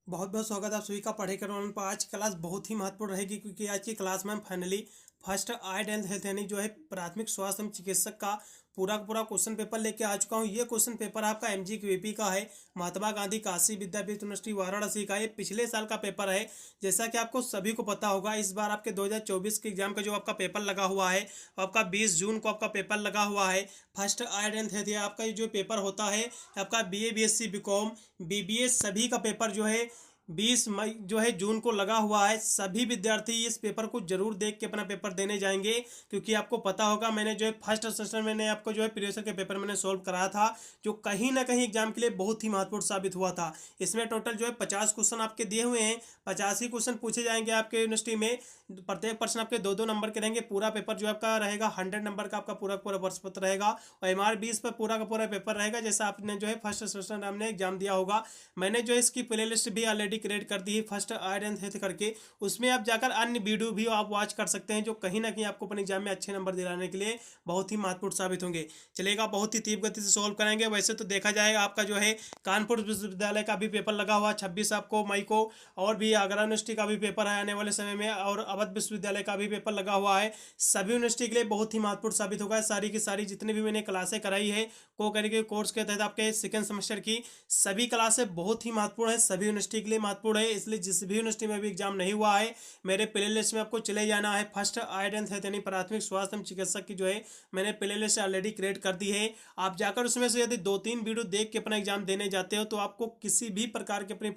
बहुत बहुत स्वागत है आप सभी का पढ़ाई करने पर। आज की क्लास बहुत ही महत्वपूर्ण रहेगी क्योंकि आज की क्लास में हम finally first aid and health यानी जो है प्राथमिक स्वास्थ्य एवं चिकित्सक का पूरा क्वेश्चन पेपर लेके आ चुका हूँ। ये क्वेश्चन पेपर आपका MGQAP का है, महात्मा गांधी काशी विद्यापीठ यूनिवर्सिटी वाराणसी का। ये पिछले साल का पेपर है। जैसा कि आपको सभी को पता होगा, इस बार आपके 2024 के एग्जाम का जो आपका पेपर लगा हुआ है आपका 20 जून को आपका पेपर लगा हुआ है। फर्स्ट एड एंड हेल्थ आपका ये जो पेपर होता है आपका BA BSc BCom BBA सभी का पेपर जो है 20 मई जो है जून को लगा हुआ है। सभी विद्यार्थी इस पेपर को जरूर देख के अपना पेपर देने जाएंगे क्योंकि आपको पता होगा मैंने जो है फर्स्ट सेशन मैंने आपको जो है प्रीवियस के पेपर मैंने सोल्व कराया था, जो कहीं ना कहीं एग्जाम के लिए बहुत ही महत्वपूर्ण साबित हुआ था। इसमें टोटल जो है 50 क्वेश्चन आपके दिए हुए हैं, 50 ही क्वेश्चन पूछे जाएंगे आपके यूनिवर्सिटी में। प्रत्येक प्रश्न आपके 2-2 नंबर के रहेंगे। पूरा पेपर जो आपका रहेगा 100 नंबर का आपका पूरा प्रश्न पत्र रहेगा और MR20 पर पूरा का पूरा पेपर रहेगा। जैसा आपने जो है फर्स्ट सेशन हमने एग्जाम दिया होगा, मैंने जो इसकी प्ले लिस्ट भी ऑलरेडी क्रिएट कर दी है फर्स्ट एड एंड हेल्थ करके। उसमें आप जाकर अन्य वीडियो भी आप वॉच कर सकते हैं जो कहीं ना कहीं आपको अपने एग्जाम में अच्छे नंबर दिलाने के लिए बहुत ही महत्वपूर्ण साबित होंगे। चलेगा, बहुत ही तीव्र गति से सॉल्व करेंगे। वैसे तो देखा जाएगा आपका जो है कानपुर विश्वविद्यालय का भी पेपर लगा हुआ 26 आपको मई को, और भी आगरा यूनिवर्सिटी का भी पेपर है आने वाले समय में, और अवध विश्वविद्यालय का भी पेपर लगा हुआ है। सभी यूनिवर्सिटी के लिए बहुत ही महत्वपूर्ण साबित होगा। सारी की सारी जितनी भी मैंने क्लासें कराई है को करिकुलर कोर्स के तहत आपके सेकेंड सेमेस्टर की सभी क्लासें बहुत ही महत्वपूर्ण है, सभी यूनिवर्सिटी के लिए महत्वपूर्ण है। इसलिए जिस भी यूनिवर्सिटी में भी एग्जाम नहीं हुआ है मेरे प्ले लिस्ट में आपको चले जाना है। फर्स्ट एड एंड हेल्थ यानी प्राथमिक स्वास्थ्य एवं चिकित्सक की जो है मैंने प्ले लिस्ट ऑलरेडी क्रिएट कर दी है। आप जाकर उसमें से यदि 2-3 वीडियो देख के अपना एग्जाम देने जाते हो तो आपको किसी भी प्रकार के अपने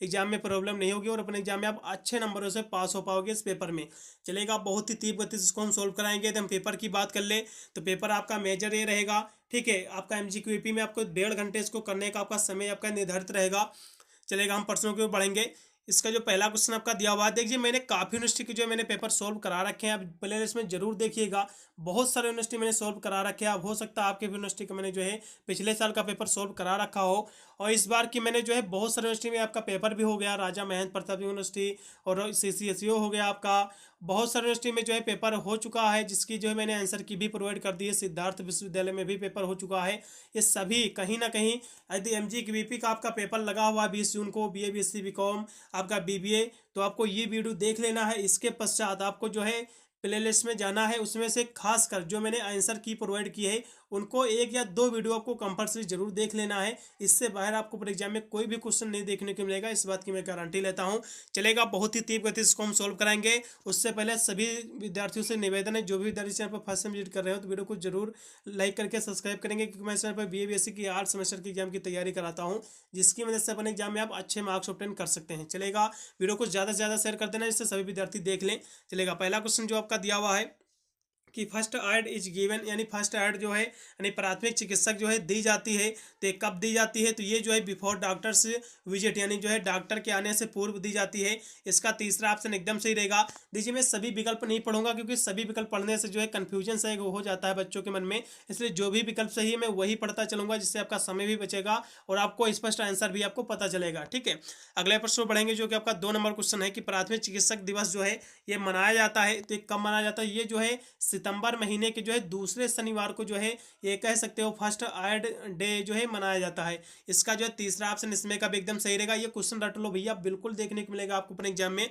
एग्जाम में प्रॉब्लम नहीं होगी और अपने एग्जाम में आप अच्छे नंबरों से पास हो पाओगे इस पेपर में। चलेगा, बहुत ही तीव्र गति से इसको हम सोल्व कराएंगे। तो हम पेपर की बात कर ले तो पेपर आपका मेजर ये रहेगा, ठीक है। आपका MGQAP में आपको 1.5 घंटे इसको करने का आपका समय आपका निर्धारित रहेगा। चलेगा, हम प्रश्नों के ऊपर बढ़ेंगे। इसका जो पहला क्वेश्चन आपका दिया हुआ है, देखिए मैंने काफ़ी यूनिवर्सिटी के जो मैंने पेपर सोल्व करा रखे हैं, आप प्ले लिस्ट में जरूर देखिएगा। बहुत सारे यूनिवर्सिटी मैंने सोल्व करा रखे हैं। अब हो सकता है आपके भी यूनिवर्सिटी का मैंने जो है पिछले साल का पेपर सोल्व करा रखा हो, और इस बार की मैंने जो है बहुत सारे यूनिवर्सिटी में आपका पेपर भी हो गया। राजा महेंद्र प्रताप यूनिवर्सिटी और CCSU हो गया आपका। बहुत सारे यूनिवर्सिटी में जो है पेपर हो चुका है, जिसकी जो है मैंने आंसर की भी प्रोवाइड कर दी है। सिद्धार्थ विश्वविद्यालय में भी पेपर हो चुका है। ये सभी कहीं ना कहीं यदि MGQAP का आपका पेपर लगा हुआ है 20 जून को, BA BSc BCom आपका BBA, तो आपको ये वीडियो देख लेना है। इसके पश्चात आपको जो है प्ले लिस्ट में जाना है, उसमें से खासकर जो मैंने आंसर की प्रोवाइड की है उनको 1 या 2 वीडियो आपको कंपलसरी जरूर देख लेना है। इससे बाहर आपको पर एग्जाम में कोई भी क्वेश्चन नहीं देखने को मिलेगा, इस बात की मैं गारंटी लेता हूं। चलेगा, बहुत ही तीव्र गति से इसको हम सोल्व कराएंगे। उससे पहले सभी विद्यार्थियों से निवेदन है, जो भी विद्यार्थी चैनल पर फर्स्ट टाइम विजिट कर रहे हो तो वीडियो को जरूर लाइक करके सब्सक्राइब करेंगे, क्योंकि मैं इस चैनल पर BA BSc की 8 सेमेस्टर की एग्जाम की तैयारी कराता हूँ, जिसकी वजह से अपने एग्जाम में आप अच्छे मार्क्स ऑब्टेन कर सकते हैं। चलेगा, वीडियो को ज़्यादा से ज़्यादा शेयर कर देना जिससे सभी विद्यार्थी देख लें। चलेगा, पहला क्वेश्चन जो आपका दिया हुआ है कि फर्स्ट एड इज गिवन, यानी फर्स्ट एड जो है यानी प्राथमिक चिकित्सक जो है दी जाती है, तो ये कब दी जाती है, तो ये जो है बिफोर डॉक्टर्स विजिट, यानी जो है डॉक्टर के आने से पूर्व दी जाती है। इसका तीसरा ऑप्शन एकदम सही रहेगा। देखिए, मैं सभी विकल्प नहीं पढ़ूंगा क्योंकि सभी विकल्प पढ़ने से जो है कन्फ्यूजन से हो जाता है बच्चों के मन में, इसलिए जो भी विकल्प सही है मैं वही पढ़ता चलूंगा, जिससे आपका समय भी बचेगा और आपको स्पष्ट आंसर भी आपको पता चलेगा, ठीक है। अगले प्रश्न बढ़ेंगे जो कि आपका 2 नंबर क्वेश्चन है कि प्राथमिक चिकित्सक दिवस जो है ये मनाया जाता है, तो कब मनाया जाता है। ये जो है सितंबर महीने के जो है दूसरे शनिवार को जो है ये कह सकते हो फर्स्ट एड डे जो है मनाया जाता है। इसका जो है तीसरा ऑप्शन इसमें का भी एकदम सही रहेगा। ये क्वेश्चन रट लो भैया, बिल्कुल देखने को मिलेगा आपको अपने एग्जाम में।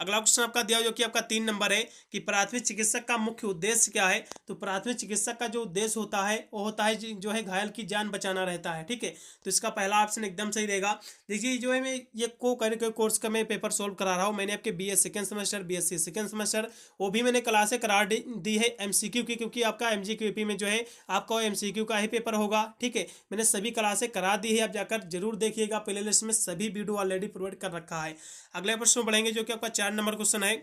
अगला क्वेश्चन आपका दिया जो कि आपका 3 नंबर है कि प्राथमिक चिकित्सक का मुख्य उद्देश्य क्या है। तो प्राथमिक चिकित्सक का जो उद्देश्य होता है वो होता है जो है घायल की जान बचाना रहता है, ठीक है। तो इसका पहला ऑप्शन एकदम सही रहेगा। देखिए, जो है मैं ये को करिकुलर कोर्स का मैं पेपर सोल्व करा रहा हूँ। मैंने आपके BA second semester, BSc second semester, वो भी मैंने क्लासें करा दी है MCQ की, क्योंकि आपका MGQAP में जो है आपका MCQ का ही पेपर होगा, ठीक है। मैंने सभी क्लासें करा दी है, आप जाकर जरूर देखिएगा। प्ले लिस्ट में सभी वीडियो ऑलरेडी प्रोवाइड कर रखा है। अगले प्रश्न बढ़ेंगे जो कि आपका 4 नंबर क्वेश्चन है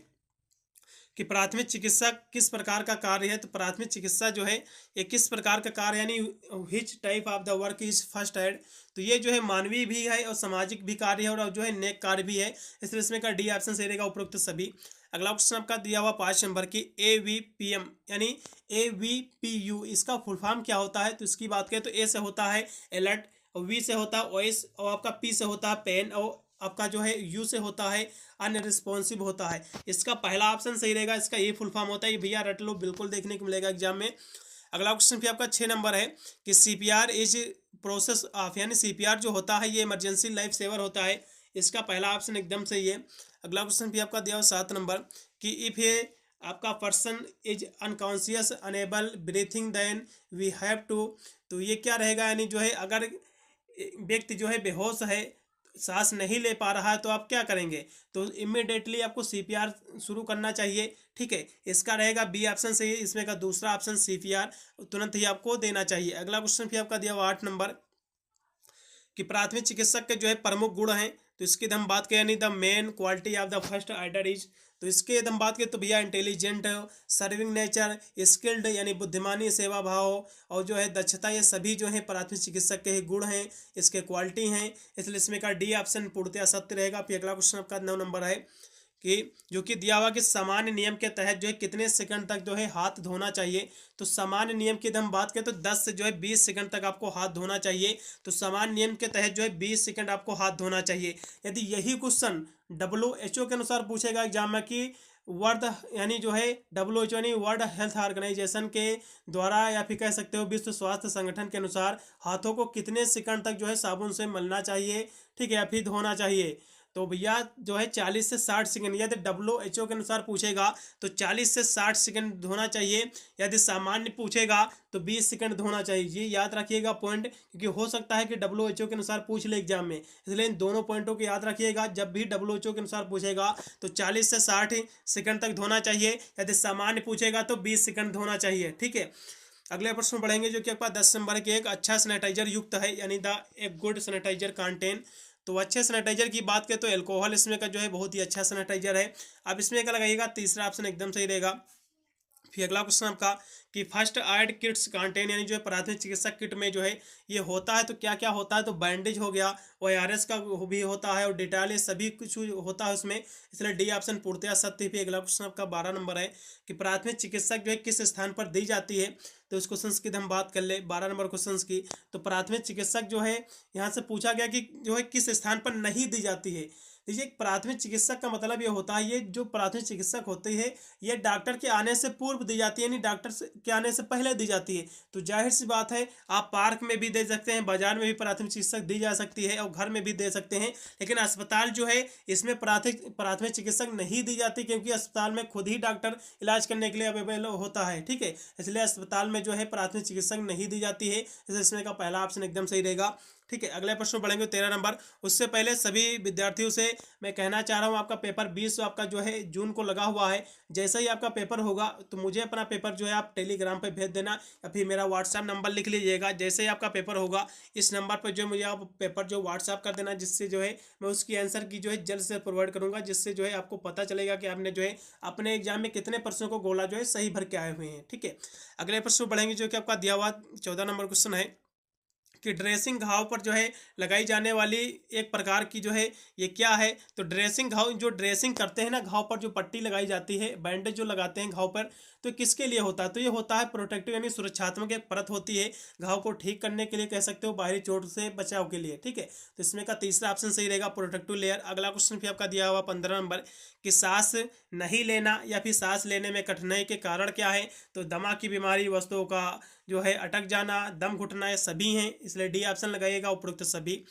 कि प्राथमिक चिकित्सा किस प्रकार का कार्य है। तो प्राथमिक चिकित्सा जो है ये किस प्रकार का कार्य, यानी which type of the work is first aid. तो ये जो है मानवीय भी है और सामाजिक भी कार्य है और जो है नेक कार्य भी है, इसलिए इसमें का डी ऑप्शन सही रहेगा, उपरोक्त सभी। अगला क्वेश्चन आपका दिया हुआ 5 नंबर की AVPM यानी AVPU, इसका फुल फॉर्म क्या होता है। तो इसकी बात करें तो A से होता है अलर्ट, और V से होता है वॉइस, और आपका P से होता है पेन, और आपका जो है U से होता है अनरिस्पॉन्सिव होता है। इसका पहला ऑप्शन सही रहेगा। इसका ये फुल फॉर्म होता है, भैया रट लो, बिल्कुल देखने को मिलेगा एग्जाम में। अगला क्वेश्चन फिर आपका 6 नंबर है कि CPR इज प्रोसेस ऑफ, यानी CPR जो होता है ये इमरजेंसी लाइफ सेवर होता है। इसका पहला ऑप्शन एकदम सही है। अगला क्वेश्चन भी आपका दिया हुआ 7 नंबर कि इफ ये आपका person is unconscious unable breathing then we have to, तो ये क्या रहेगा, यानी जो है अगर व्यक्ति जो है बेहोश है, सांस नहीं ले पा रहा है, तो आप क्या करेंगे, तो इमिडिएटली आपको सीपीआर शुरू करना चाहिए। ठीक है, इसका रहेगा बी ऑप्शन सही है। इसमें का दूसरा ऑप्शन सीपीआर तुरंत ही आपको देना चाहिए। अगला क्वेश्चन भी आपका दिया हुआ 8 नंबर कि प्राथमिक चिकित्सक के जो है प्रमुख गुण हैं, तो इसकी यदि हम बात करें, यानी the main quality of the first adder is, तो इसके यदि हम बात करें तो भैया इंटेलिजेंट, सर्विंग नेचर, स्किल्ड यानी बुद्धिमानी, सेवा भाव और जो है दक्षता, ये सभी जो है प्राथमिक चिकित्सक के ही गुण हैं, इसके क्वालिटी हैं, इसलिए इसमें का डी ऑप्शन पूर्णतया सत्य रहेगा। फिर अगला क्वेश्चन आपका 9 नंबर है कि जो कि दिया हुआ कि सामान्य नियम के तहत जो है कितने सेकंड तक जो है हाथ धोना चाहिए, तो सामान्य नियम की हम बात करें तो 10 से जो है 20 सेकंड तक आपको हाथ धोना चाहिए। तो सामान्य नियम के तहत जो है 20 सेकंड आपको हाथ धोना चाहिए। यदि यही क्वेश्चन WHO के अनुसार पूछेगा एग्जाम में कि वर्ल्ड यानी जो है WHO यानी वर्ल्ड हेल्थ ऑर्गेनाइजेशन के द्वारा या फिर कह सकते हो विश्व स्वास्थ्य संगठन के अनुसार हाथों को कितने सेकंड तक जो है साबुन से मलना चाहिए, ठीक है, या फिर धोना चाहिए, तो भैया जो है 40 से 60 सेकंड। यदि WHO के अनुसार पूछेगा तो 40 से 60 सेकंड धोना चाहिए। यदि सामान्य पूछेगा तो 20 सेकंड धोना चाहिए। ये याद रखिएगा पॉइंट, क्योंकि हो सकता है कि WHO के अनुसार पूछ ले एग्जाम में, इसलिए इन दोनों पॉइंटों को याद रखिएगा। जब भी WHO के अनुसार पूछेगा तो 40 से 60 सेकंड तक धोना चाहिए। यदि सामान्य पूछेगा तो 20 सेकंड धोना चाहिए। ठीक है, अगले प्रश्न बढ़ेंगे जो कि आपका 10 नंबर के एक अच्छा सैनिटाइजर युक्त है, यानी द एक गुड सैनिटाइजर कंटेन, तो अच्छे सैनिटाइजर की बात करें तो एल्कोहल इसमें का जो है बहुत ही अच्छा सैनिटाइजर है। अब इसमें क्या लगाइएगा, तीसरा ऑप्शन एकदम सही रहेगा। फिर अगला क्वेश्चन आपका कि फर्स्ट एड किट्स कंटेन, यानी जो है प्राथमिक चिकित्सक किट में जो है ये होता है, तो क्या क्या होता है, तो बैंडेज हो गया, ORS का भी होता है और डिटॉल, ये सभी कुछ होता है उसमें, इसलिए डी ऑप्शन पूर्णतया सत्य। फिर अगला क्वेश्चन आपका 12 नंबर है कि प्राथमिक चिकित्सक जो है किस स्थान पर दी जाती है, तो इस क्वेश्चन की हम बात कर ले 12 नंबर क्वेश्चन की, तो प्राथमिक चिकित्सक जो है यहाँ से पूछा गया कि जो है किस स्थान पर नहीं दी जाती है। देखिए, प्राथमिक चिकित्सक का मतलब ये होता है, ये जो प्राथमिक चिकित्सक होती है ये डॉक्टर के आने से पूर्व दी जाती है, यानी डॉक्टर के आने से पहले दी जाती है। तो जाहिर सी बात है, आप पार्क में भी दे सकते हैं, बाजार में भी प्राथमिक चिकित्सक दी जा सकती है और घर में भी दे सकते हैं, लेकिन अस्पताल जो है इसमें प्राथमिक चिकित्सक नहीं दी जाती, क्योंकि अस्पताल में खुद ही डॉक्टर इलाज करने के लिए अवेलेबल होता है। ठीक है, इसलिए अस्पताल में जो है प्राथमिक चिकित्सक नहीं दी जाती है, इसलिए इसमें का पहला ऑप्शन एकदम सही रहेगा। ठीक है, अगले प्रश्न बढ़ेंगे 13 नंबर। उससे पहले सभी विद्यार्थियों से मैं कहना चाह रहा हूँ, आपका पेपर 20 आपका जो है जून को लगा हुआ है। जैसे ही आपका पेपर होगा तो मुझे अपना पेपर जो है आप टेलीग्राम पे भेज देना, या फिर मेरा व्हाट्सएप नंबर लिख लीजिएगा। जैसे ही आपका पेपर होगा इस नंबर पर जो मुझे आप पेपर जो व्हाट्सएप कर देना, जिससे जो है मैं उसकी आंसर की जो है जल्द से प्रोवाइड करूँगा, जिससे जो है आपको पता चलेगा कि आपने जो है अपने एग्जाम में कितने प्रश्नों को गोला जो है सही भर के आए हुए हैं। ठीक है, अगले प्रश्न बढ़ेंगे जो कि आपका दिया हुआ 14 नंबर क्वेश्चन है कि ड्रेसिंग घाव पर जो है लगाई जाने वाली एक प्रकार की जो है ये क्या है, तो ड्रेसिंग घाव, जो ड्रेसिंग करते हैं ना घाव पर, जो पट्टी लगाई जाती है, बैंडेज जो लगाते हैं घाव पर, तो किसके लिए होता है, तो ये होता है प्रोटेक्टिव यानी सुरक्षात्मक एक परत होती है, घाव को ठीक करने के लिए कह सकते हो, बाहरी चोट से बचाव के लिए। ठीक है, तो इसमें का तीसरा ऑप्शन सही रहेगा, प्रोटेक्टिव लेयर। अगला क्वेश्चन भी आपका दिया हुआ 15 नंबर कि सांस नहीं लेना या फिर सांस लेने में कठिनाई के कारण क्या है, तो दमा की बीमारी, वस्तुओं का जो है अटक जाना, दम घुटना, ये सभी हैं, इसलिए डी ऑप्शन लगाइएगा, उपरोक्त सभी।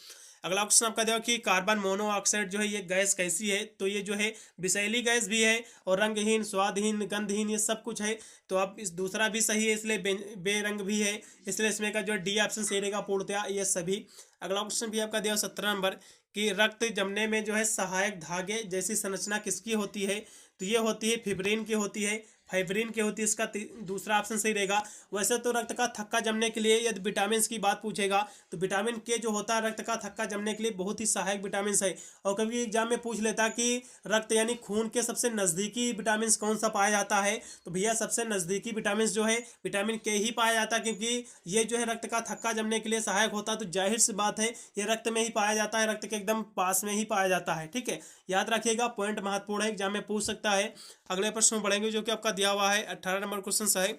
अगला क्वेश्चन आपका देखो कि कार्बन मोनोऑक्साइड जो है ये गैस कैसी है, तो ये जो है विषैली गैस भी है और रंगहीन, स्वादहीन, गंधहीन, ये सब कुछ है। तो अब इस दूसरा भी सही है, इसलिए बेरंग भी है, इसलिए इसमें का जो डी ऑप्शन सही रहेगा, पूर्णतया ये सभी। अगला क्वेश्चन भी आपका दिया 17 नंबर कि रक्त जमने में जो है सहायक धागे जैसी संरचना किसकी होती है, तो ये होती है फिब्रिन की होती है, फाइब्रिन की होती है, इसका दूसरा ऑप्शन सही रहेगा। वैसे तो रक्त का थक्का जमने के लिए यदि विटामिन की बात पूछेगा तो विटामिन के जो होता है रक्त का थक्का जमने के लिए बहुत ही सहायक विटामिन है। और कभी एग्जाम में पूछ लेता कि रक्त यानी खून के सबसे नज़दीकी विटामिन कौन सा पाया जाता है, तो भैया सबसे नज़दीकी विटामिन जो है विटामिन के ही पाया जाता है, क्योंकि ये जो है रक्त का थक्का जमने के लिए सहायक होता है। तो जाहिर सी बात है ये रक्त में ही पाया जाता है, रक्त के एकदम पास में ही पाया जाता है। ठीक है, याद रखिएगा, पॉइंट महत्वपूर्ण है, एग्जाम में पूछ सकता है। अगले प्रश्न में बढ़ेंगे जो कि आपका दिया हुआ है 18 नंबर क्वेश्चन है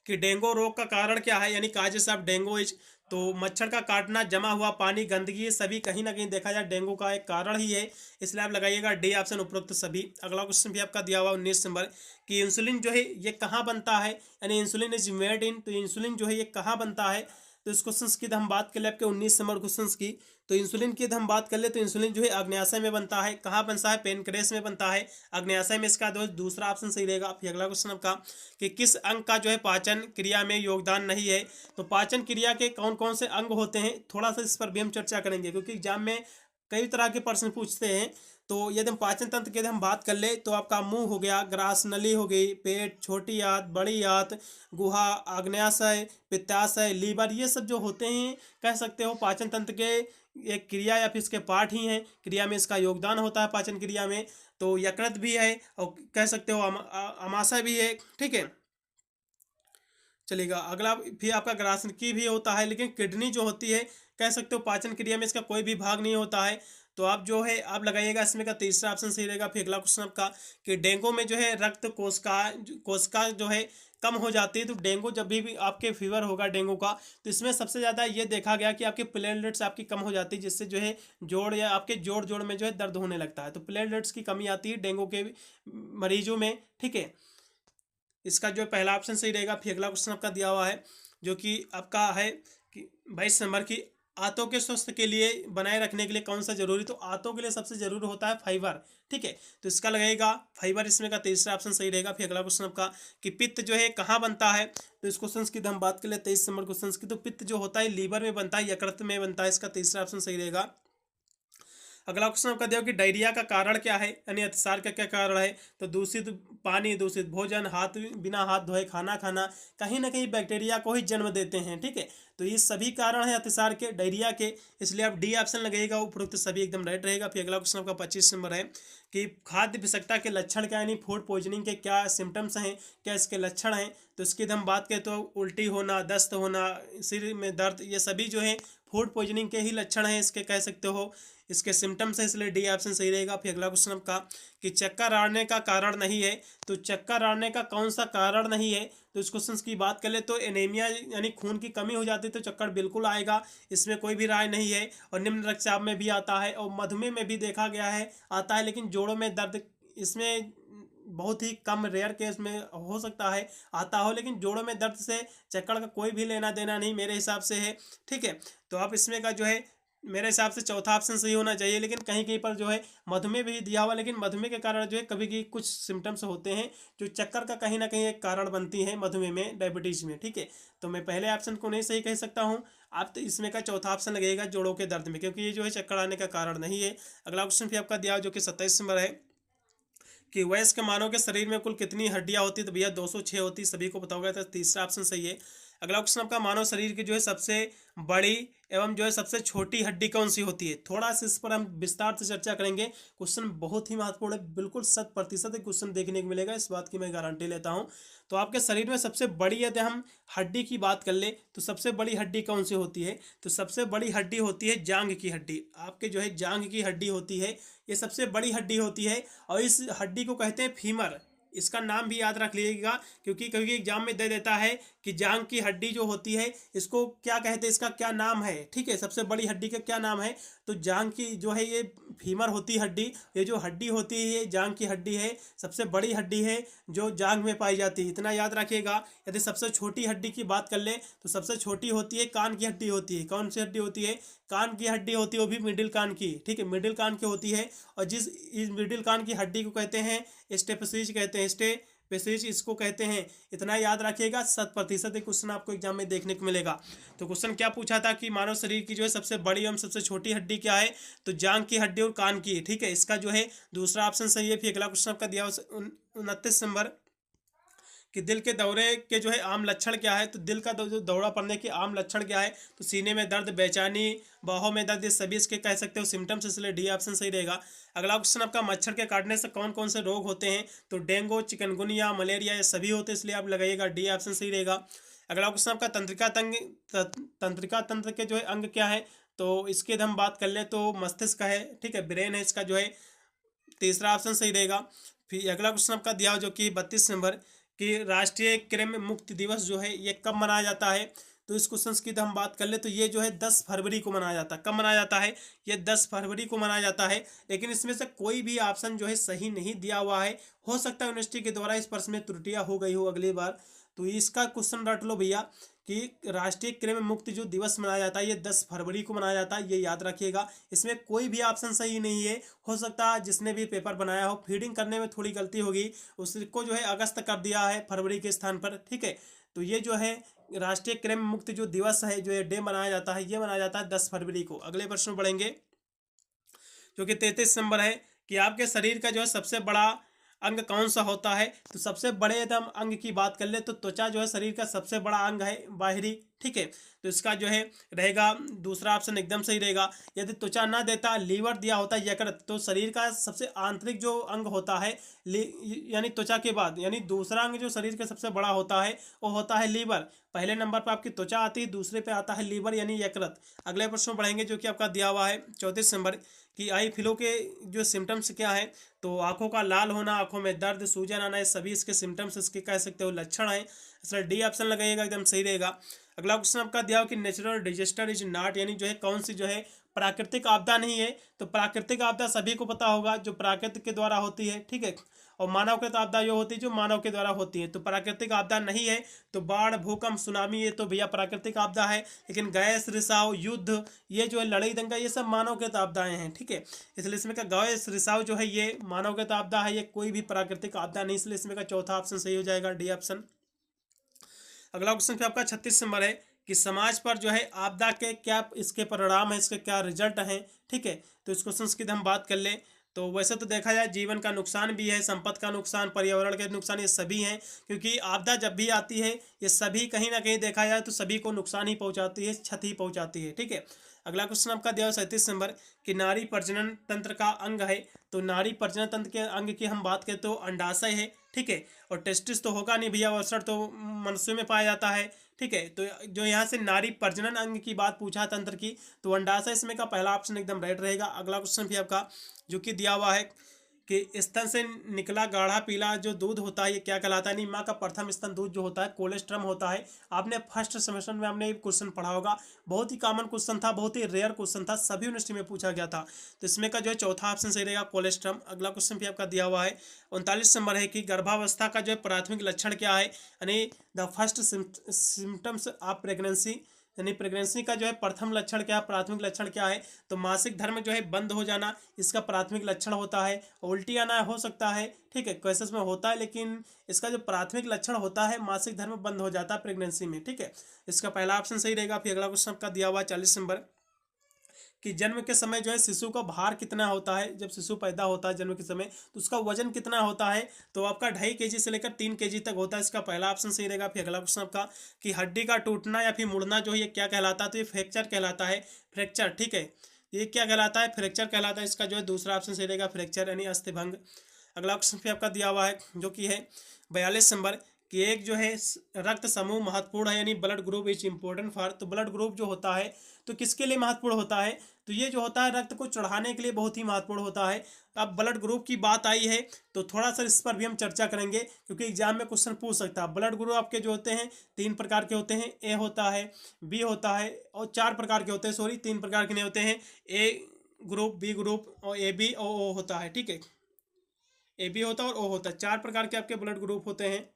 कि डेंगू रोग का कारण क्या है, यानी काजेस ऑफ डेंगू इज, तो मच्छर का काटना, जमा हुआ पानी, गंदगी, ये सभी कहीं ना कहीं देखा जाए डेंगू का एक कारण ही है, इसलिए आप लगाइएगा डी ऑप्शन, उपरोक्त सभी। अगला क्वेश्चन भी आपका दिया हुआ 19 नंबर कि इंसुलिन जो है ये कहाँ बनता है, यानी इंसुलिन इज मेड इन, तो इंसुलिन जो है ये कहाँ बनता है, तो इस क्वेश्चन की हम बात कर ले आपके 19 नंबर क्वेश्चन की। तो इंसुलिन की हम बात कर ले तो इंसुलिन जो है अग्न्याशय में बनता है। कहाँ बनता है? पेनक्रेस में बनता है, अग्न्याशय में। इसका दूसरा ऑप्शन सही रहेगा। फिर अगला क्वेश्चन आपका कि किस अंग का जो है पाचन क्रिया में योगदान नहीं है। तो पाचन क्रिया के कौन कौन से अंग होते हैं, थोड़ा सा इस पर भी हम चर्चा करेंगे, क्योंकि एग्जाम में कई तरह के प्रश्न पूछते हैं। तो यदि हम पाचन तंत्र की हम बात कर ले तो आपका मुंह हो गया, ग्रास नली हो गई, पेट, छोटी आंत, बड़ी आंत, गुहा, आग्नेयाशय, पित्ताशय, लीवर, ये सब जो होते हैं कह सकते हो पाचन तंत्र के एक क्रिया या फिर इसके पार्ट ही हैं। क्रिया में इसका योगदान होता है पाचन क्रिया में। तो यकृत भी है और कह सकते हो अमाशय भी है, ठीक है, चलेगा। अगला फिर आपका ग्रासनिकी भी होता है, लेकिन किडनी जो होती है कह सकते हो पाचन क्रिया में इसका कोई भी भाग नहीं होता है। तो आप जो है आप लगाइएगा इसमें का तीसरा ऑप्शन सही रहेगा। फिर अगला क्वेश्चन आपका कि डेंगू में जो है रक्त कोशिका जो है कम हो जाती है। तो डेंगू जब भी आपके फीवर होगा डेंगू का, तो इसमें सबसे ज़्यादा ये देखा गया कि आपकी प्लेटलेट्स आपकी कम हो जाती है, जिससे जो है जोड़ या आपके जोड़ में जो है दर्द होने लगता है। तो प्लेटलेट्स की कमी आती है डेंगू के मरीजों में, ठीक है। इसका जो पहला ऑप्शन सही रहेगा। फिर अगला क्वेश्चन आपका दिया हुआ है जो कि आपका है कि 22 नंबर की आंतों के स्वास्थ्य के लिए बनाए रखने के लिए कौन सा जरूरी। तो आंतों के लिए सबसे जरूरी होता है फाइबर, ठीक है। तो इसका लगेगा फाइबर, इसमें का तीसरा ऑप्शन सही रहेगा। फिर अगला क्वेश्चन आपका कि पित्त जो है कहाँ बनता है। तो इस क्वेश्चन की हम बात कर ले 23 नंबर क्वेश्चन की। तो पित्त जो होता है लीवर में बनता है, यकृत में बनता है। इसका तीसरा ऑप्शन सही रहेगा। अगला क्वेश्चन आपका दिया कि डायरिया का कारण क्या है, यानी अतिसार का क्या कारण है। तो दूषित पानी, दूषित भोजन, बिना हाथ धोए खाना खाना, कहीं ना कहीं बैक्टीरिया को ही जन्म देते हैं, ठीक है। तो ये सभी कारण है अतिसार के, डायरिया के, इसलिए आप डी ऑप्शन लगेगा, उपरोक्त सभी एकदम राइट रहेगा। फिर अगला क्वेश्चन आपका 25 नंबर है कि खाद्य विषाक्तता के लक्षण क्या, यानी फूड पॉइजनिंग के क्या सिम्टम्स हैं, क्या इसके लक्षण हैं। तो इसकी हम बात करें तो उल्टी होना, दस्त होना, सिर में दर्द, ये सभी जो है फूड पॉइजनिंग के ही लक्षण हैं, इसके कह सकते हो, इसके सिम्टम्स है, इसलिए डी ऑप्शन सही रहेगा। फिर अगला क्वेश्चन आपका कि चक्कर आने का कारण नहीं है। तो चक्कर आने का कौन सा कारण नहीं है। तो इस क्वेश्चन की बात कर ले तो एनीमिया यानी खून की कमी हो जाती है तो चक्कर बिल्कुल आएगा, इसमें कोई भी राय नहीं है। और निम्न रक्तचाप में भी आता है और मधुमेह में भी देखा गया है आता है, लेकिन जोड़ों में दर्द इसमें बहुत ही कम रेयर केस में हो सकता है आता हो, लेकिन जोड़ों में दर्द से चक्कर का कोई भी लेना देना नहीं मेरे हिसाब से है, ठीक है। तो आप इसमें का जो है मेरे हिसाब से चौथा ऑप्शन सही होना चाहिए। लेकिन कहीं कहीं पर जो है मधुमेह भी दिया हुआ, लेकिन मधुमेह के कारण जो है कभी कभी कुछ सिम्टम्स होते हैं जो चक्कर का कहीं ना कहीं एक कारण बनती है मधुमेह में, डायबिटीज में, ठीक है। तो मैं पहले ऑप्शन को नहीं सही कह सकता हूँ। आप तो इसमें का चौथा ऑप्शन लगेगा जोड़ों के दर्द में, क्योंकि ये जो है चक्कर आने का कारण नहीं है। अगला क्वेश्चन फिर आपका दिया जो कि 27 नंबर है कि वयस्क मानव के शरीर में कुल कितनी हड्डियां होती है। तो भैया 206 होती, सभी को पता होगा। तो तीसरा ऑप्शन सही है। अगला क्वेश्चन आपका मानव शरीर की जो है सबसे बड़ी एवं जो है सबसे छोटी हड्डी कौन सी होती है। थोड़ा सा इस पर हम विस्तार से चर्चा करेंगे। क्वेश्चन बहुत ही महत्वपूर्ण है, बिल्कुल 100% क्वेश्चन देखने को मिलेगा, इस बात की मैं गारंटी लेता हूँ। तो आपके शरीर में सबसे बड़ी यदि हम हड्डी की बात कर ले तो सबसे बड़ी हड्डी कौन सी होती है। तो सबसे बड़ी हड्डी होती है जांघ की हड्डी। आपके जो है जांघ की हड्डी होती है, ये सबसे बड़ी हड्डी होती है। और इस हड्डी को कहते हैं फीमर। इसका नाम भी याद रख लीजिएगा, क्योंकि कभी एग्जाम में दे देता है कि जांघ की हड्डी जो होती है इसको क्या कहते हैं, इसका क्या नाम है, ठीक है। सबसे बड़ी हड्डी का क्या नाम है। तो जांघ की जो है ये फीमर होती हड्डी। ये जो हड्डी होती है ये जांघ की हड्डी है, सबसे बड़ी हड्डी है जो जांघ में पाई जाती है, इतना याद रखिएगा। यदि सबसे छोटी हड्डी की बात कर ले तो सबसे छोटी होती है कान की हड्डी होती है। कौन सी हड्डी होती है? कान की हड्डी होती है, वो भी मिडिल कान की, ठीक है, मिडिल कान की होती है। और इस मिडिल कान की हड्डी को कहते हैं स्टेपसिज कहते हैं, स्टेपसिज इसको कहते हैं। इतना याद रखिएगा, 100% क्वेश्चन आपको एग्जाम में देखने को मिलेगा। तो क्वेश्चन क्या पूछा था कि मानव शरीर की जो है सबसे बड़ी एवं सबसे छोटी हड्डी क्या है। तो जांघ की हड्डी और कान की, ठीक है। इसका जो है दूसरा ऑप्शन सही है। फिर अगला क्वेश्चन आपका दिया 29 नंबर कि दिल के दौरे के जो है आम लक्षण क्या है। तो दिल का जो दौरा पड़ने के आम लक्षण क्या है। तो सीने में दर्द, बेचैनी, बाहों में दर्द, ये सभी इसके कह सकते हो सिम्टम्स, इसलिए डी ऑप्शन सही रहेगा। अगला क्वेश्चन आपका मच्छर के काटने से कौन कौन से रोग होते हैं। तो डेंगू, चिकनगुनिया, मलेरिया, ये सभी होते हैं, इसलिए आप लगाइएगा डी ऑप्शन सही रहेगा। अगला क्वेश्चन आपका तंत्रिका तंत्र के जो है अंग क्या है। तो इसके हम बात कर ले तो मस्तिष्क है, ठीक है, ब्रेन है, इसका जो है तीसरा ऑप्शन सही रहेगा। फिर अगला क्वेश्चन आपका दिया जो कि 32 नंबर कि राष्ट्रीय कृमि मुक्ति दिवस जो है ये कब मनाया जाता है। तो इस क्वेश्चन की हम बात कर ले तो ये जो है 10 फरवरी को मनाया जाता है। कब मनाया जाता है? ये 10 फरवरी को मनाया जाता है। लेकिन इसमें से कोई भी ऑप्शन जो है सही नहीं दिया हुआ है। हो सकता है यूनिवर्सिटी के द्वारा इस प्रश्न में त्रुटियां हो गई हो अगली बार। तो इसका क्वेश्चन रट लो भैया कि राष्ट्रीय कृमि मुक्त जो दिवस मनाया जाता है ये 10 फरवरी को मनाया जाता है, ये याद रखिएगा। इसमें कोई भी ऑप्शन सही नहीं है। हो सकता है जिसने भी पेपर बनाया हो फीडिंग करने में थोड़ी गलती होगी, उसको जो है अगस्त कर दिया है फरवरी के स्थान पर, ठीक है। तो ये जो है राष्ट्रीय कृमि मुक्त जो दिवस है, जो ये डे मनाया जाता है, ये मनाया जाता है 10 फरवरी को। अगले प्रश्न में बढ़ेंगे जो कि 33 नंबर है कि आपके शरीर का जो है सबसे बड़ा अंग कौन सा होता है। तो सबसे बड़े एकदम अंग की बात कर ले तो त्वचा जो है शरीर का सबसे बड़ा अंग है बाहरी, ठीक है। तो इसका जो है रहेगा दूसरा ऑप्शन एकदम सही रहेगा। यदि त्वचा ना देता, लीवर दिया होता यकृत, तो शरीर का सबसे आंतरिक जो अंग होता है यानी त्वचा के बाद, यानी दूसरा अंग जो शरीर का सबसे बड़ा होता है वो होता है लीवर। पहले नंबर पर आपकी त्वचा आती है, दूसरे पे आता है लीवर यानी यकृत। अगले प्रश्न बढ़ेंगे जो कि आपका दिया हुआ है 34 नंबर कि आई फ्लू के जो सिम्टम्स क्या है। तो आंखों का लाल होना, आंखों में दर्द, सूजन आना, ये सभी इसके सिम्टम्स इसके कह सकते हो लक्षण है। इसलिए डी ऑप्शन लगाइएगा, एकदम सही रहेगा। अगला क्वेश्चन आपका दिया हो कि नेचुरल डिजास्टर इज नॉट, यानी जो है कौन सी जो है प्राकृतिक आपदा नहीं है। तो प्राकृतिक आपदा सभी को पता होगा जो प्राकृतिक के द्वारा होती है, ठीक है। और मानवकृत आपदा जो होती है जो मानव के द्वारा होती है। तो प्राकृतिक आपदा नहीं है। तो बाढ़, भूकंप, सुनामी ये तो भैया प्राकृतिक आपदा है। लेकिन गैस रिसाव, युद्ध, ये जो है लड़ाई दंगा, ये सब मानवकृत आपदाएं हैं, ठीक है। इसलिए इसमें का गैस रिसाव जो है ये मानवकृत आपदा है, ये कोई भी प्राकृतिक आपदा नहीं। इसलिए इसमें का चौथा ऑप्शन सही हो जाएगा, डी ऑप्शन। अगला क्वेश्चन पे आपका 36 नंबर है कि समाज पर जो है आपदा के क्या इसके परिणाम है, इसके क्या रिजल्ट हैं, ठीक है। तो इस क्वेश्चन की हम बात कर ले तो वैसे तो देखा जाए जीवन का नुकसान भी है, संपत्ति का नुकसान, पर्यावरण के नुकसान, ये सभी हैं। क्योंकि आपदा जब भी आती है ये सभी कहीं ना कहीं देखा जाए तो सभी को नुकसान ही पहुंचाती है, क्षति पहुंचाती है, ठीक है। अगला क्वेश्चन आपका दिया 37 नंबर कि नारी प्रजनन तंत्र का अंग है। तो नारी प्रजनन तंत्र के अंग की हम बात करें तो अंडाशय है, ठीक है। और टेस्टिस तो होगा नहीं भैया, अवसर तो मनुष्य में पाया जाता है, ठीक है। तो जो यहाँ से नारी प्रजनन अंग की बात पूछा तंत्र की, तो अंडाशय इसमें का पहला ऑप्शन एकदम राइट रहेगा। अगला क्वेश्चन भी आपका जो कि दिया हुआ है कि स्तन से निकला गाढ़ा पीला जो दूध होता है ये क्या कहलाता है। नहीं, माँ का प्रथम स्तन दूध जो होता है कोलेस्ट्रम होता है। आपने फर्स्ट सेमेस्टर में आपने क्वेश्चन पढ़ा होगा, बहुत ही कॉमन क्वेश्चन था, बहुत ही रेयर क्वेश्चन था, सभी यूनिवर्सिटी में पूछा गया था। तो इसमें का जो है चौथा ऑप्शन सही रहेगा, कोलेस्ट्रम। अगला क्वेश्चन भी आपका दिया हुआ है 39 नंबर है कि गर्भावस्था का जो है प्राथमिक लक्षण क्या है, यानी the first symptoms of pregnancy, यानी प्रेगनेंसी का जो है प्रथम लक्षण क्या है, प्राथमिक लक्षण क्या है। तो मासिक धर्म जो है बंद हो जाना इसका प्राथमिक लक्षण होता है। उल्टी आना हो सकता है, ठीक है, केसेस में होता है, लेकिन इसका जो प्राथमिक लक्षण होता है मासिक धर्म बंद हो जाता है प्रेगनेंसी में, ठीक है। इसका पहला ऑप्शन सही रहेगा। फिर अगला क्वेश्चन आपका दिया हुआ 40 नंबर कि जन्म के समय जो है शिशु का भार कितना होता है। जब शिशु पैदा होता है जन्म के समय तो उसका वजन कितना होता है। तो आपका 2.5 kg से लेकर 3 kg तक होता है। इसका पहला ऑप्शन सही रहेगा। फिर अगला क्वेश्चन आपका कि हड्डी का टूटना या फिर मुड़ना जो है ये क्या कहलाता है। तो ये फ्रैक्चर कहलाता है, फ्रैक्चर, ठीक है। ये क्या कहलाता है, फ्रैक्चर कहलाता है। इसका जो है दूसरा ऑप्शन सही रहेगा, फ्रैक्चर यानी अस्थिभंग। अगला क्वेश्चन फिर आपका दिया हुआ है जो कि है 42 नंबर कि एक जो है रक्त समूह महत्वपूर्ण है, यानी blood group is important for. तो ब्लड ग्रुप जो होता है तो किसके लिए महत्वपूर्ण होता है। तो ये जो होता है रक्त को चढ़ाने के लिए बहुत ही महत्वपूर्ण होता है। अब ब्लड ग्रुप की बात आई है तो थोड़ा सा इस पर भी हम चर्चा करेंगे क्योंकि एग्जाम में क्वेश्चन पूछ सकता है। ब्लड ग्रुप आपके जो होते हैं 3 प्रकार के होते हैं, ए होता है, बी होता है और 4 प्रकार के होते हैं, सॉरी 3 प्रकार के नहीं होते हैं, ए ग्रुप, बी ग्रुप और ए बी और ओ होता है, ठीक है। ए बी होता है और ओ होता है, 4 प्रकार के आपके ब्लड ग्रुप होते हैं,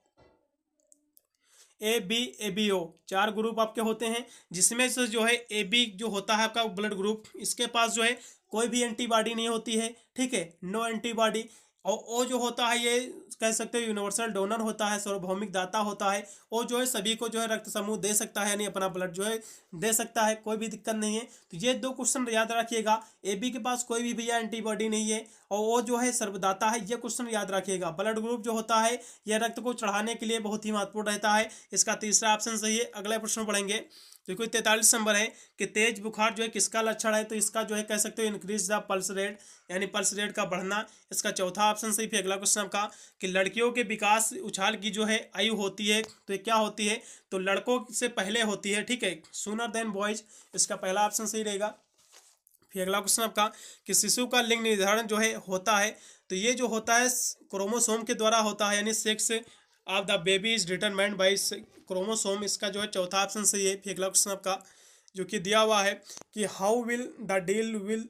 A B A B O, 4 group आपके होते हैं। जिसमें से जो है ए बी जो होता है आपका ब्लड ग्रुप, इसके पास जो है कोई भी एंटीबॉडी नहीं होती है, ठीक है, नो एंटीबॉडी। और ओ जो होता है ये कह सकते हो यूनिवर्सल डोनर होता है, सार्वभौमिक दाता होता है। वो जो है सभी को जो है रक्त समूह दे सकता है, यानी अपना ब्लड जो है दे सकता है, कोई भी दिक्कत नहीं है। तो ये 2 क्वेश्चन याद रखिएगा। ए बी के पास कोई भी भैया एंटीबॉडी नहीं है और वो जो है सर्वदाता है, ये क्वेश्चन याद रखिएगा। ब्लड ग्रुप जो होता है यह रक्त को चढ़ाने के लिए बहुत ही महत्वपूर्ण रहता है। इसका तीसरा ऑप्शन सही है। अगले प्रश्न पढ़ेंगे जो कोई 43 नंबर है कि तेज बुखार जो है किसका लक्षण है। तो इसका जो है कह सकते हो इंक्रीज द पल्स रेट, यानी पल्स रेट का बढ़ना। इसका चौथा ऑप्शन सही। फिर अगला क्वेश्चन आपका कि लड़कियों के विकास उछाल की जो है आयु होती है तो ये क्या होती है। तो लड़कों से पहले होती है, ठीक है, सूनर देन बॉयज। इसका पहला ऑप्शन सही रहेगा। फिर अगला क्वेश्चन आपका कि शिशु का लिंग निर्धारण जो है होता है। तो ये जो होता है क्रोमोसोम के द्वारा होता है, यानी sex of the baby is determined by chromosome. इसका जो है चौथा ऑप्शन सही है। फिर अगला क्वेश्चन आपका जो कि दिया हुआ है कि how will the deal will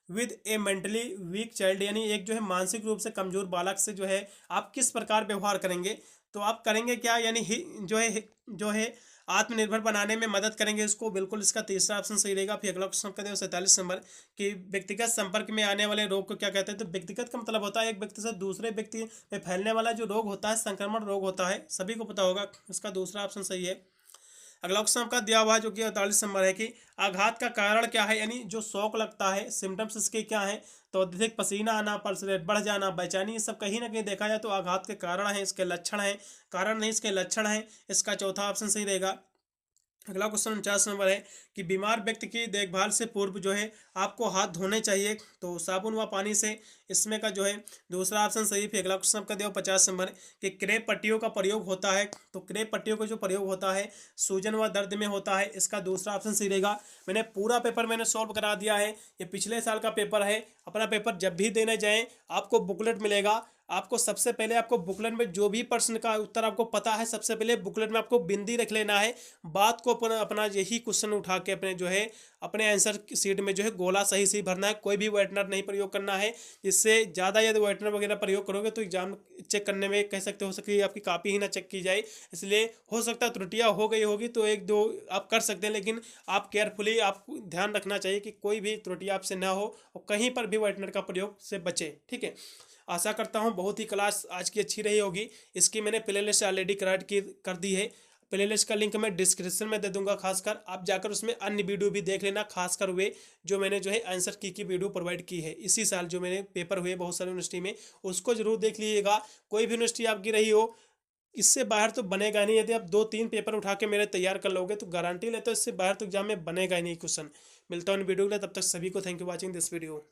with A mentally weak child, यानी एक जो है मानसिक रूप से कमजोर बालक से जो है आप किस प्रकार व्यवहार करेंगे। तो आप करेंगे क्या, यानी जो है आत्मनिर्भर बनाने में मदद करेंगे इसको, बिल्कुल इसका तीसरा ऑप्शन सही रहेगा। फिर अगला क्वेश्चन कहते हैं 47 नंबर कि व्यक्तिगत संपर्क में आने वाले रोग को क्या कहते हैं। तो व्यक्तिगत का मतलब होता है एक व्यक्ति से दूसरे व्यक्ति में फैलने वाला जो रोग होता है, संक्रमण रोग होता है, सभी को पता होगा, इसका दूसरा ऑप्शन सही है। अगला क्वेश्चन आपका दिया हुआ है जो कि 48 नंबर है कि आघात का कारण क्या है, यानी जो शौक लगता है, सिम्टम्स इसके क्या है। तो अत्यधिक पसीना आना, पल्स रेट बढ़ जाना, बेचैनी, ये सब कहीं ना कहीं देखा जाए तो आघात के कारण है, इसके लक्षण है, कारण नहीं इसके लक्षण है। इसका चौथा ऑप्शन सही रहेगा। अगला क्वेश्चन 49 नंबर है कि बीमार व्यक्ति की देखभाल से पूर्व जो है आपको हाथ धोने चाहिए, तो साबुन व पानी से, इसमें का जो है दूसरा ऑप्शन सही। फिर अगला क्वेश्चन आपका दिया 50 नंबर कि क्रेप पट्टियों का प्रयोग होता है, तो क्रेप पट्टियों का जो प्रयोग होता है सूजन व दर्द में होता है, इसका दूसरा ऑप्शन सही रहेगा। मैंने पूरा पेपर मैंने सॉल्व करा दिया है, ये पिछले साल का पेपर है। अपना पेपर जब भी देने जाएँ आपको बुकलेट मिलेगा, आपको सबसे पहले आपको बुकलेट में जो भी प्रश्न का उत्तर आपको पता है, सबसे पहले बुकलेट में आपको बिंदी रख लेना है, बात को अपना यही क्वेश्चन उठा के अपने जो है अपने आंसर सीट में जो है गोला सही सही भरना है, कोई भी व्हाइटनर नहीं प्रयोग करना है। इससे ज़्यादा यदि व्हाइटनर वगैरह प्रयोग करोगे तो एग्जाम चेक करने में कह सकते हो सकती है आपकी कापी ही ना चेक की जाए, इसलिए हो सकता है त्रुटियाँ हो गई होगी तो एक दो आप कर सकते हैं, लेकिन आप केयरफुली आपको ध्यान रखना चाहिए कि कोई भी त्रुटियाँ आपसे ना हो और कहीं पर भी व्हाइटनर का प्रयोग से बचे। ठीक है, आशा करता हूँ बहुत ही क्लास आज की अच्छी रही होगी। इसकी मैंने प्ले लिस्ट ऑलरेडी कर दी है, प्ले लिस्ट का लिंक मैं डिस्क्रिप्शन में दे दूंगा, खासकर आप जाकर उसमें अन्य वीडियो भी देख लेना, खासकर वे जो मैंने जो है आंसर की वीडियो प्रोवाइड की है इसी साल, जो मैंने पेपर हुए बहुत सारी यूनिवर्सिटी में, उसको जरूर देख लीजिएगा। कोई भी यूनिवर्सिटी आपकी रही हो, इससे बाहर तो बनेगा नहीं। यदि आप 2-3 पेपर उठा के मेरे तैयार कर लोगे तो गारंटी लेते हो इससे बाहर तो एग्जाम में बनेगा ही नहीं क्वेश्चन। मिलता हूँ वीडियो के लिए, तब तक सभी को thank you watching this video.